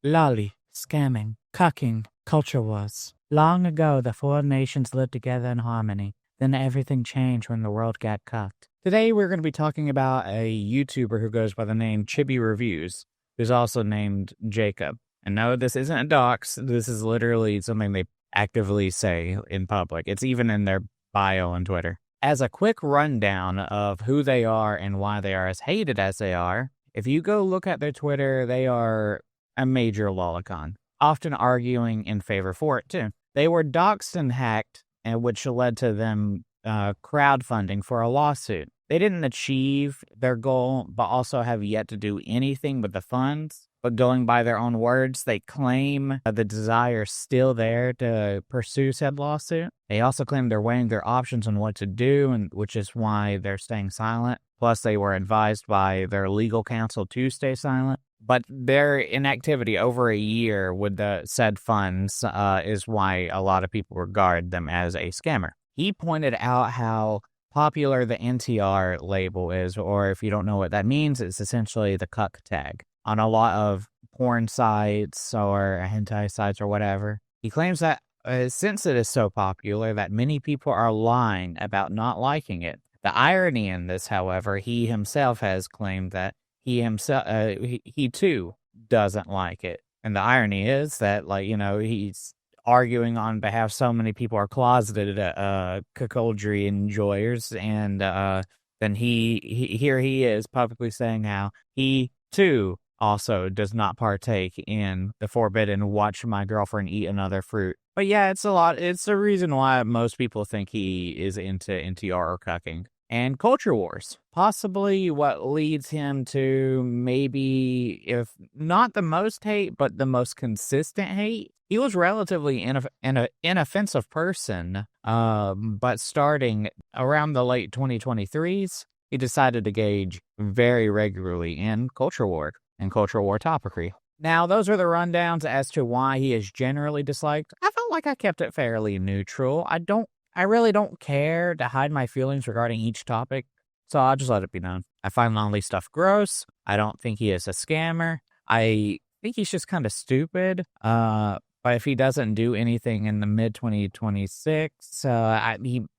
lolly, scamming, cucking, culture wars. Long ago, the four nations lived together in harmony. Then everything changed when the world got cucked. Today, we're going to be talking about a YouTuber who goes by the name Chibi Reviews, who's also named Jacob. And no, this isn't a dox. This is literally something they actively say in public. It's even in their bio on Twitter. As a quick rundown of who they are and why they are as hated as they are, if you go look at their Twitter, they are a major lolicon, often arguing in favor for it too. They were doxxed and hacked, which led to them crowdfunding for a lawsuit. They didn't achieve their goal, but also have yet to do anything with the funds. But going by their own words, they claim the desire is still there to pursue said lawsuit. They also claim they're weighing their options on what to do, and which is why they're staying silent. Plus, they were advised by their legal counsel to stay silent. But their inactivity over a year with the said funds is why a lot of people regard them as a scammer. He pointed out how popular the NTR label is, or if you don't know what that means, it's essentially the cuck tag on a lot of porn sites or hentai sites or whatever. He claims that since it is so popular that many people are lying about not liking it. The irony in this, however, he himself has claimed that he too doesn't like it. And the irony is that, he's arguing on behalf so many people are closeted cuckoldry enjoyers, and then here he is publicly saying how he too also does not partake in the forbidden watch my girlfriend eat another fruit. But yeah, it's the reason why most people think he is into NTR or cucking. And culture wars, possibly what leads him to maybe, if not the most hate, but the most consistent hate. He was relatively an inoffensive person, but starting around the late 2023s, he decided to engage very regularly in culture war and culture war topicry. Now, those are the rundowns as to why he is generally disliked. I felt like I kept it fairly neutral. I really don't care to hide my feelings regarding each topic, so I'll just let it be known. I find Lonely stuff gross. I don't think he is a scammer. I think he's just kind of stupid. But if he doesn't do anything in the mid-2026,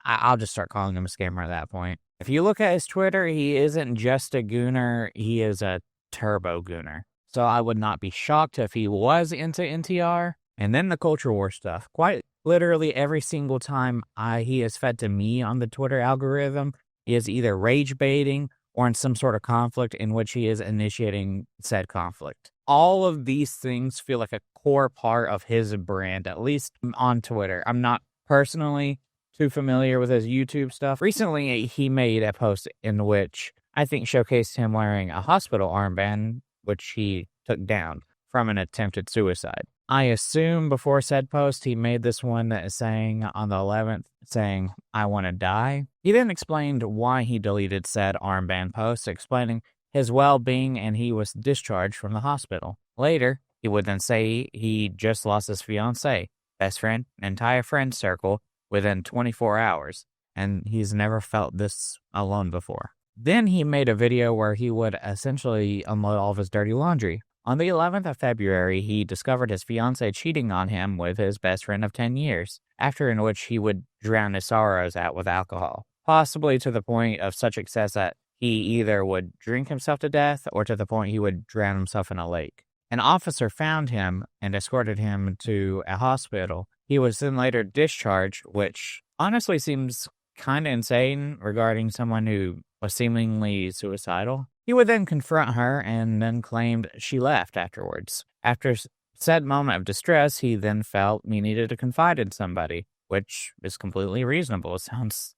I'll just start calling him a scammer at that point. If you look at his Twitter, he isn't just a gooner, he is a turbo gooner. So I would not be shocked if he was into NTR. And then the culture war stuff. Quite literally every single time he is fed to me on the Twitter algorithm, he is either rage baiting or in some sort of conflict in which he is initiating said conflict. All of these things feel like a core part of his brand, at least on Twitter. I'm not personally too familiar with his YouTube stuff. Recently, he made a post in which I think showcased him wearing a hospital armband, which he took down from an attempted suicide. I assume before said post, he made this one that is saying on the 11th, saying, I want to die. He then explained why he deleted said armband post, explaining his well-being and he was discharged from the hospital. Later, he would then say he just lost his fiancée, best friend, entire friend circle within 24 hours, and he's never felt this alone before. Then he made a video where he would essentially unload all of his dirty laundry. On the 11th of February, he discovered his fiancée cheating on him with his best friend of 10 years, after in which he would drown his sorrows out with alcohol, possibly to the point of such excess that he either would drink himself to death or to the point he would drown himself in a lake. An officer found him and escorted him to a hospital. He was then later discharged, which honestly seems kind of insane regarding someone who was seemingly suicidal. He would then confront her and then claimed she left afterwards. After said moment of distress, he then felt he needed to confide in somebody, which is completely reasonable.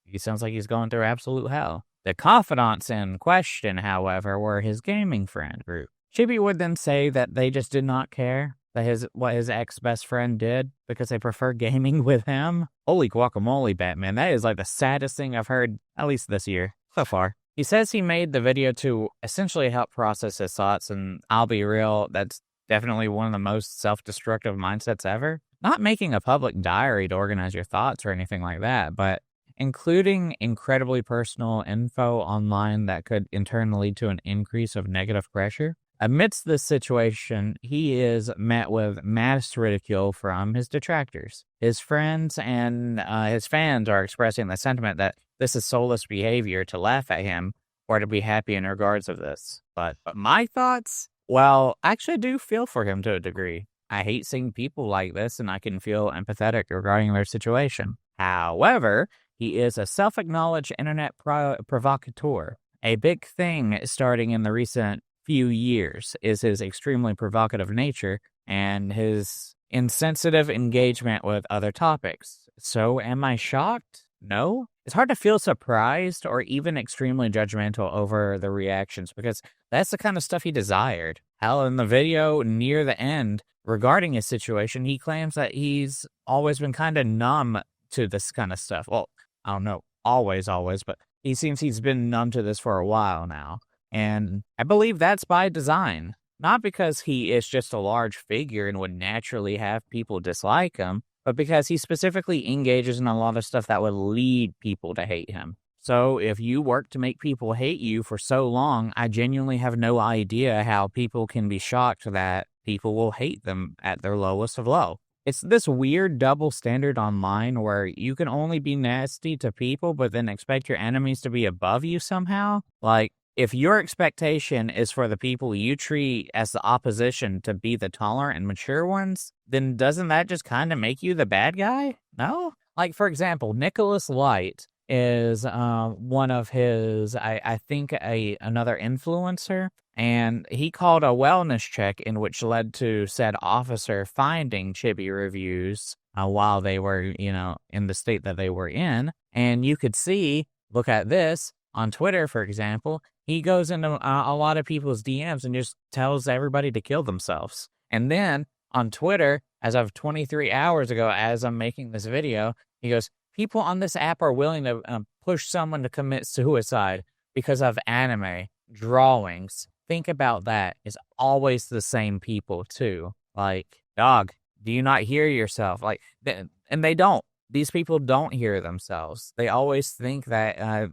He sounds like he's going through absolute hell. The confidants in question, however, were his gaming friend group. Chibi would then say that they just did not care that what his ex-best friend did because they prefer gaming with him. Holy guacamole, Batman. That is like the saddest thing I've heard, at least this year, so far. He says he made the video to essentially help process his thoughts, and I'll be real, that's definitely one of the most self-destructive mindsets ever. Not making a public diary to organize your thoughts or anything like that, but including incredibly personal info online that could in turn lead to an increase of negative pressure. Amidst this situation, he is met with mass ridicule from his detractors. His friends and his fans are expressing the sentiment that this is soulless behavior to laugh at him or to be happy in regards of this. But my thoughts? Well, I actually do feel for him to a degree. I hate seeing people like this, and I can feel empathetic regarding their situation. However, he is a self-acknowledged internet provocateur. A big thing starting in the recent few years is his extremely provocative nature and his insensitive engagement with other topics. So am I shocked? No. It's hard to feel surprised or even extremely judgmental over the reactions because that's the kind of stuff he desired. Hell, in the video near the end regarding his situation, he claims that he's always been kind of numb to this kind of stuff. Well, I don't know, always, but he seems he's been numb to this for a while now. And I believe that's by design. Not because he is just a large figure and would naturally have people dislike him, but because he specifically engages in a lot of stuff that would lead people to hate him. So if you work to make people hate you for so long, I genuinely have no idea how people can be shocked that people will hate them at their lowest of low. It's this weird double standard online where you can only be nasty to people, but then expect your enemies to be above you somehow. Like, if your expectation is for the people you treat as the opposition to be the tolerant and mature ones, then doesn't that just kind of make you the bad guy? No? Like, for example, Nicholas Light is one of his, I think, another influencer, and he called a wellness check in which led to said officer finding Chibi reviews while they were, in the state that they were in. And you could see, look at this, on Twitter, for example, he goes into a lot of people's DMs and just tells everybody to kill themselves. And then on Twitter, as of 23 hours ago, as I'm making this video, he goes, people on this app are willing to push someone to commit suicide because of anime, drawings. Think about that. It's always the same people, too. Like, dog, do you not hear yourself? Like, and they don't. These people don't hear themselves. They always think that,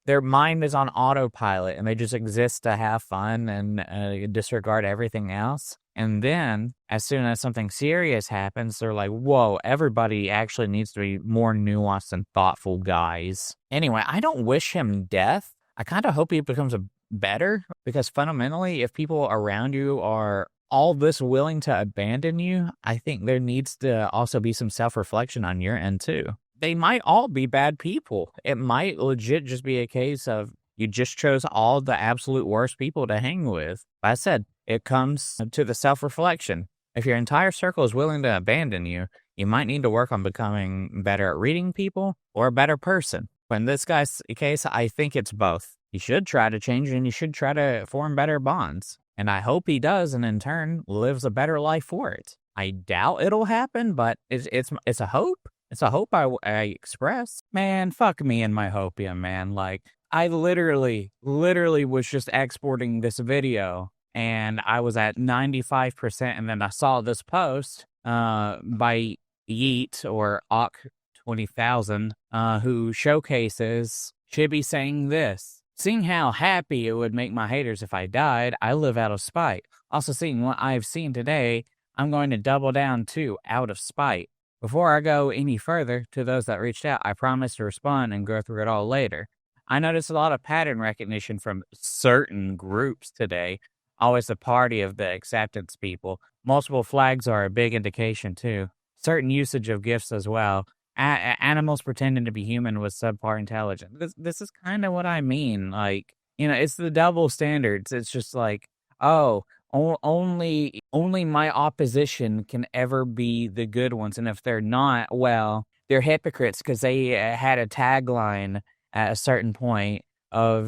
their mind is on autopilot and they just exist to have fun and disregard everything else. And then, as soon as something serious happens, they're like, whoa, everybody actually needs to be more nuanced and thoughtful, guys. Anyway, I don't wish him death. I kind of hope he becomes better, because fundamentally, if people around you are all this willing to abandon you, I think there needs to also be some self-reflection on your end, too. They might all be bad people. It might legit just be a case of you just chose all the absolute worst people to hang with. Like I said, it comes to the self-reflection. If your entire circle is willing to abandon you, you might need to work on becoming better at reading people or a better person. But in this guy's case, I think it's both. You should try to change and you should try to form better bonds. And I hope he does, and in turn, lives a better life for it. I doubt it'll happen, but it's a hope. It's a hope I express. Man, fuck me and my hopium, man. Like, I literally was just exporting this video, and I was at 95%, and then I saw this post by Yeet, or Ock 20,000, who showcases Chibi saying this. Seeing how happy it would make my haters if I died, I live out of spite. Also, seeing what I've seen today, I'm going to double down too, out of spite. Before I go any further, to those that reached out, I promise to respond and go through it all later. I noticed a lot of pattern recognition from certain groups today. Always the party of the acceptance people. Multiple flags are a big indication too. Certain usage of gifts as well. Animals pretending to be human with subpar intelligence. This is kind of what I mean. Like, it's the double standards. It's just like, oh, only my opposition can ever be the good ones, and if they're not, well, they're hypocrites because they had a tagline at a certain point of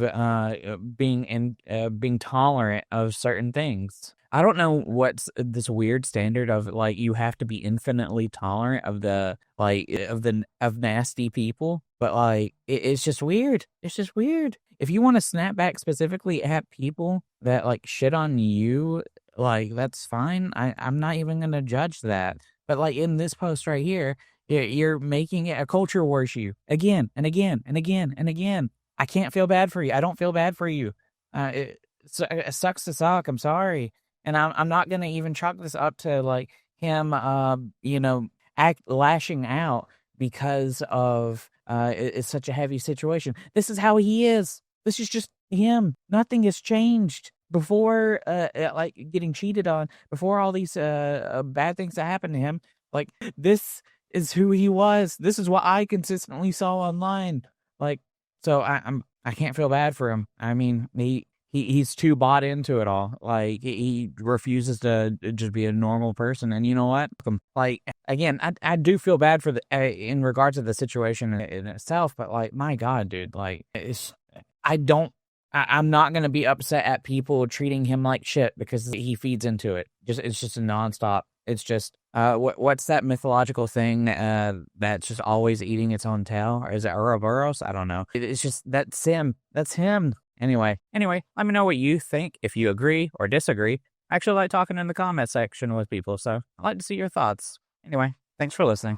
being tolerant of certain things. I don't know what's this weird standard of, like, you have to be infinitely tolerant of nasty people, but like it's just weird. It's just weird. If you want to snap back specifically at people that like shit on you, like, that's fine. I'm not even gonna judge that. But like in this post right here, you're making it a culture war issue again and again and again and again. I can't feel bad for you. I don't feel bad for you. it sucks to suck. I'm sorry, and I'm not gonna even chalk this up to like him, lashing out because of it's such a heavy situation. This is how he is. This is just him. Nothing has changed before, like getting cheated on. Before all these bad things that happened to him, like this is who he was. This is what I consistently saw online. Like, so I can't feel bad for him. I mean, he's too bought into it all. Like he refuses to just be a normal person. And you know what? Like again, I do feel bad for the in regards to the situation in itself. But like, my God, dude, like I'm not gonna be upset at people treating him like shit because he feeds into it. It's just a nonstop. It's just what's that mythological thing that's just always eating its own tail? Or is it Ouroboros? I don't know. It's just that's him. That's him. Anyway, let me know what you think, if you agree or disagree. I actually like talking in the comment section with people, so I'd like to see your thoughts. Anyway, thanks for listening.